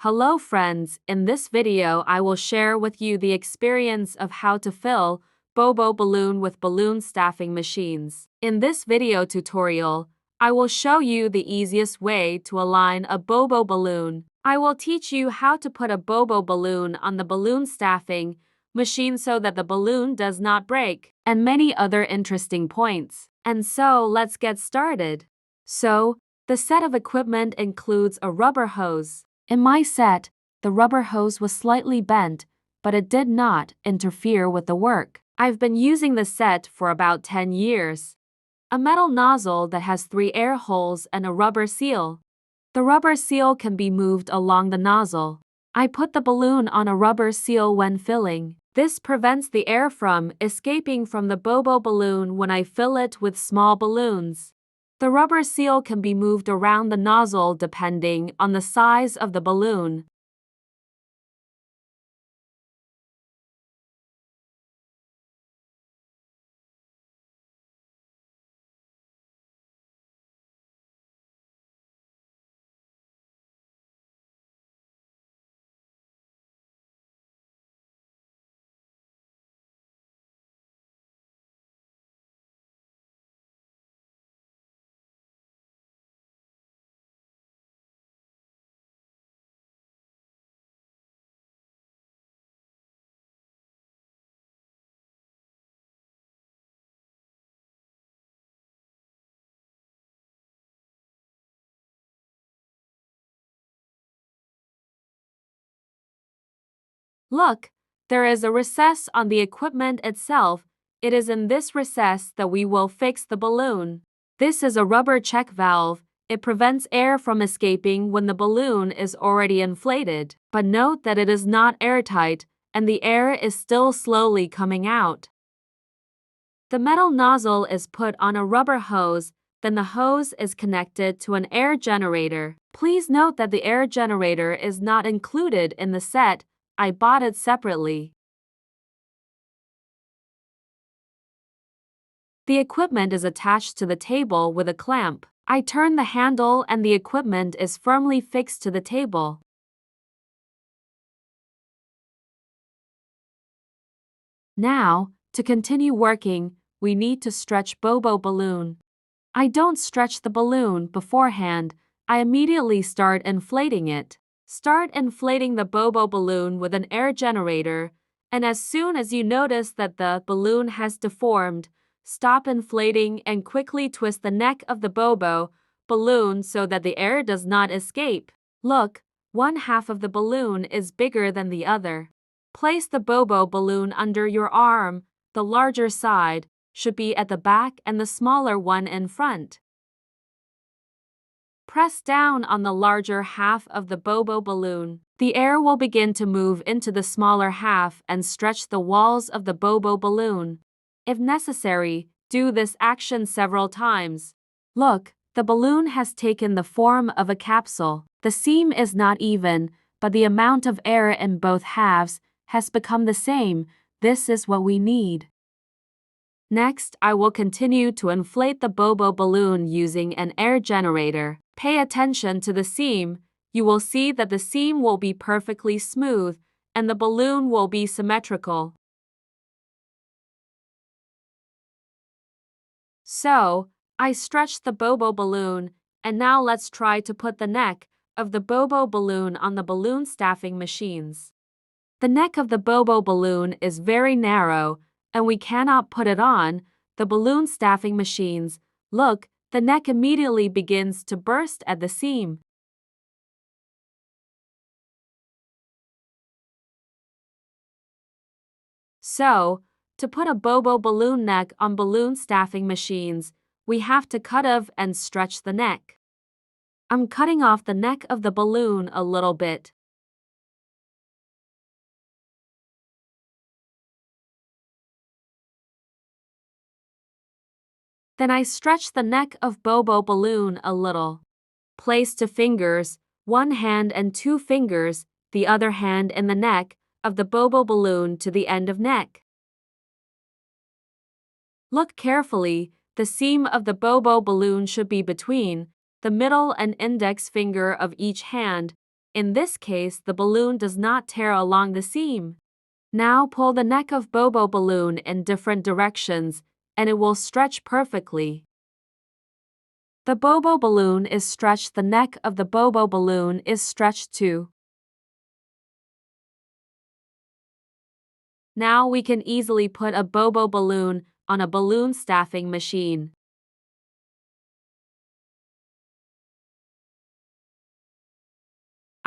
Hello friends, in this video I will share with you the experience of how to fill bobo balloon with balloon staffing machines. In this video tutorial, I will show you the easiest way to align a bobo balloon. I will teach you how to put a bobo balloon on the balloon staffing machine so that the balloon does not break, and many other interesting points. And so let's get started. So, the set of equipment includes a rubber hose. In my set, the rubber hose was slightly bent, but it did not interfere with the work. I've been using the set for about 10 years. A metal nozzle that has 3 air holes and a rubber seal. The rubber seal can be moved along the nozzle. I put the balloon on a rubber seal when filling. This prevents the air from escaping from the bobo balloon when I fill it with small balloons. The rubber seal can be moved around the nozzle depending on the size of the balloon. Look, there is a recess on the equipment itself. It is in this recess that we will fix the balloon. This is a rubber check valve. It prevents air from escaping when the balloon is already inflated. But note that it is not airtight and the air is still slowly coming out. The metal nozzle is put on a rubber hose, then the hose is connected to an air generator. Please note that the air generator is not included in the set. I bought it separately. The equipment is attached to the table with a clamp. I turn the handle and the equipment is firmly fixed to the table. Now, to continue working, we need to stretch bobo balloon. I don't stretch the balloon beforehand. I immediately start inflating it. Start inflating the bobo balloon with an air generator, and as soon as you notice that the balloon has deformed, stop inflating and quickly twist the neck of the bobo balloon so that the air does not escape. Look, one half of the balloon is bigger than the other. Place the bobo balloon under your arm. The larger side should be at the back and the smaller one in front. Press down on the larger half of the bobo balloon. The air will begin to move into the smaller half and stretch the walls of the bobo balloon. If necessary, do this action several times. Look, the balloon has taken the form of a capsule. The seam is not even, but the amount of air in both halves has become the same. This is what we need. Next, I will continue to inflate the bobo balloon using an air generator. Pay attention to the seam. You will see that the seam will be perfectly smooth and the balloon will be symmetrical. So, I stretched the bobo balloon, and now let's try to put the neck of the bobo balloon on the balloon staffing machines. The neck of the bobo balloon is very narrow, and we cannot put it on the balloon staffing machines. Look, the neck immediately begins to burst at the seam. So, to put a bobo balloon neck on balloon staffing machines, we have to cut off and stretch the neck. I'm cutting off the neck of the balloon a little bit. Then I stretch the neck of bobo balloon a little. Place 2 fingers, 1 hand and 2 fingers, the other hand in the neck of the bobo balloon to the end of neck. Look carefully, the seam of the bobo balloon should be between the middle and index finger of each hand. In this case, the balloon does not tear along the seam. Now pull the neck of bobo balloon in different directions and it will stretch perfectly. The bobo balloon is stretched, the neck of the bobo balloon is stretched too. Now we can easily put a bobo balloon on a balloon staffing machine.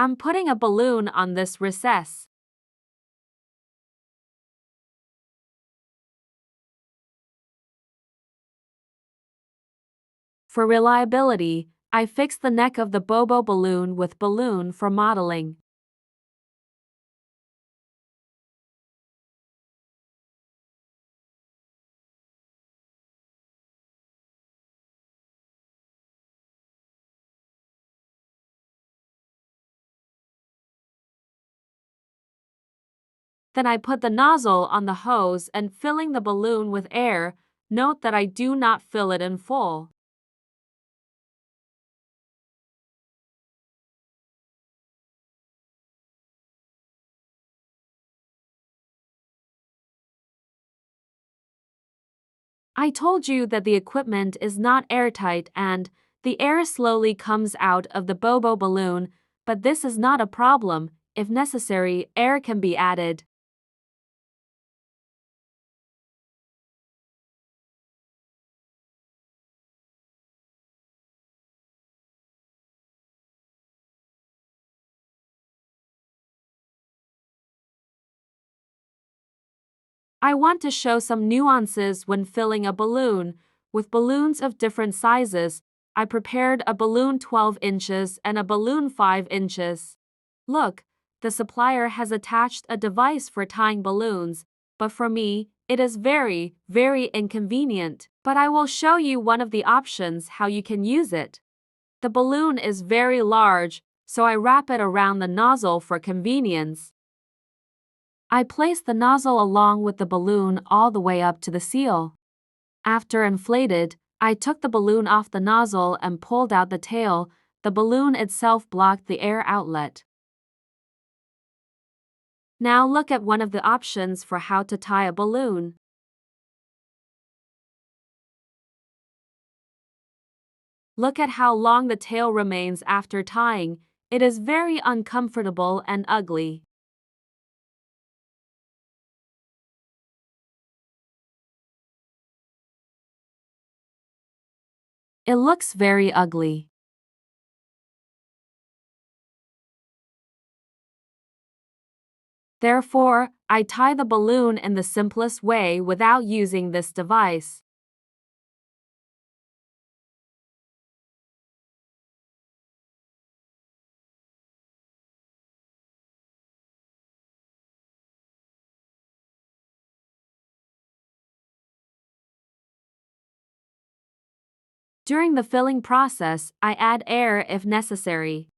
I'm putting a balloon on this recess. For reliability, I fixed the neck of the bobo balloon with balloon for modeling. Then I put the nozzle on the hose and filling the balloon with air. Note that I do not fill it in full. I told you that the equipment is not airtight and the air slowly comes out of the bobo balloon, but this is not a problem. If necessary, air can be added. I want to show some nuances when filling a balloon. With balloons of different sizes, I prepared a balloon 12 inches and a balloon 5 inches. Look, the supplier has attached a device for tying balloons, but for me, it is very, very inconvenient. But I will show you one of the options how you can use it. The balloon is very large, so I wrap it around the nozzle for convenience. I placed the nozzle along with the balloon all the way up to the seal. After inflated, I took the balloon off the nozzle and pulled out the tail. The balloon itself blocked the air outlet. Now look at one of the options for how to tie a balloon. Look at how long the tail remains after tying. It is very uncomfortable and ugly. It looks very ugly. Therefore, I tie the balloon in the simplest way without using this device. During the filling process, I add air if necessary.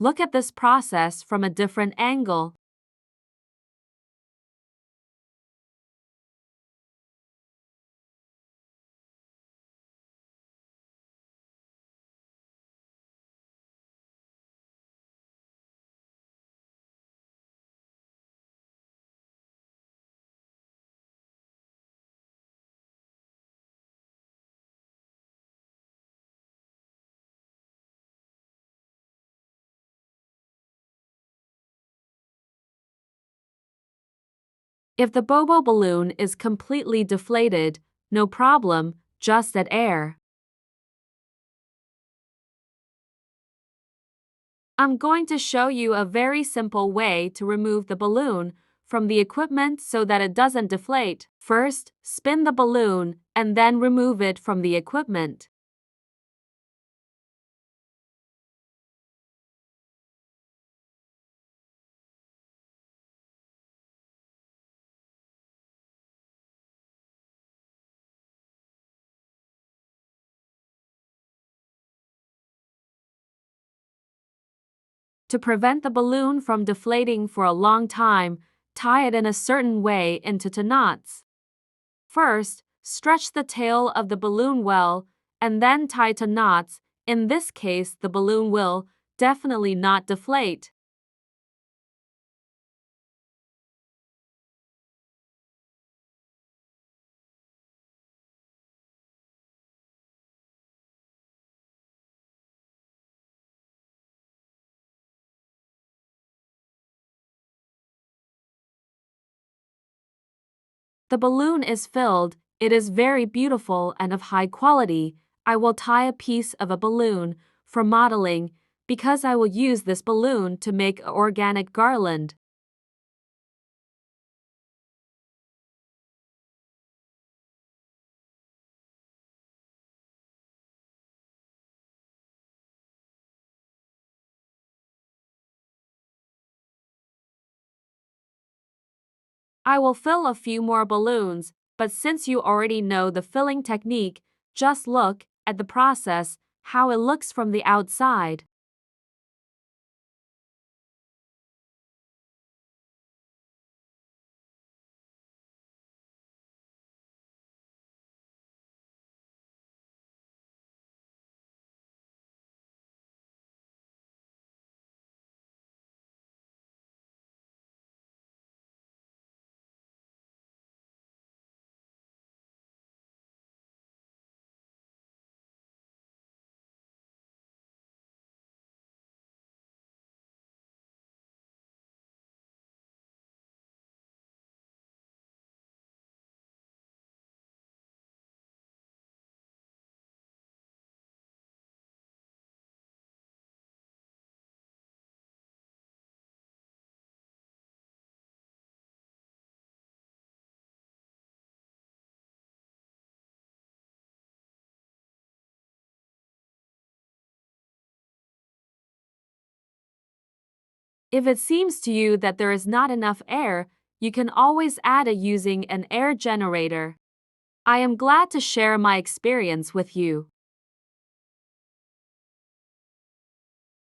Look at this process from a different angle. If the bobo balloon is completely deflated, no problem, just add air. I'm going to show you a very simple way to remove the balloon from the equipment so that it doesn't deflate. First, spin the balloon and then remove it from the equipment. To prevent the balloon from deflating for a long time, tie it in a certain way into knots. First, stretch the tail of the balloon well, and then tie to knots. In this case, the balloon will definitely not deflate. The balloon is filled. It is very beautiful and of high quality. I will tie a piece of a balloon for modeling because I will use this balloon to make an organic garland. I will fill a few more balloons, but since you already know the filling technique, just look at the process, how it looks from the outside. If it seems to you that there is not enough air, you can always add it using an air generator. I am glad to share my experience with you.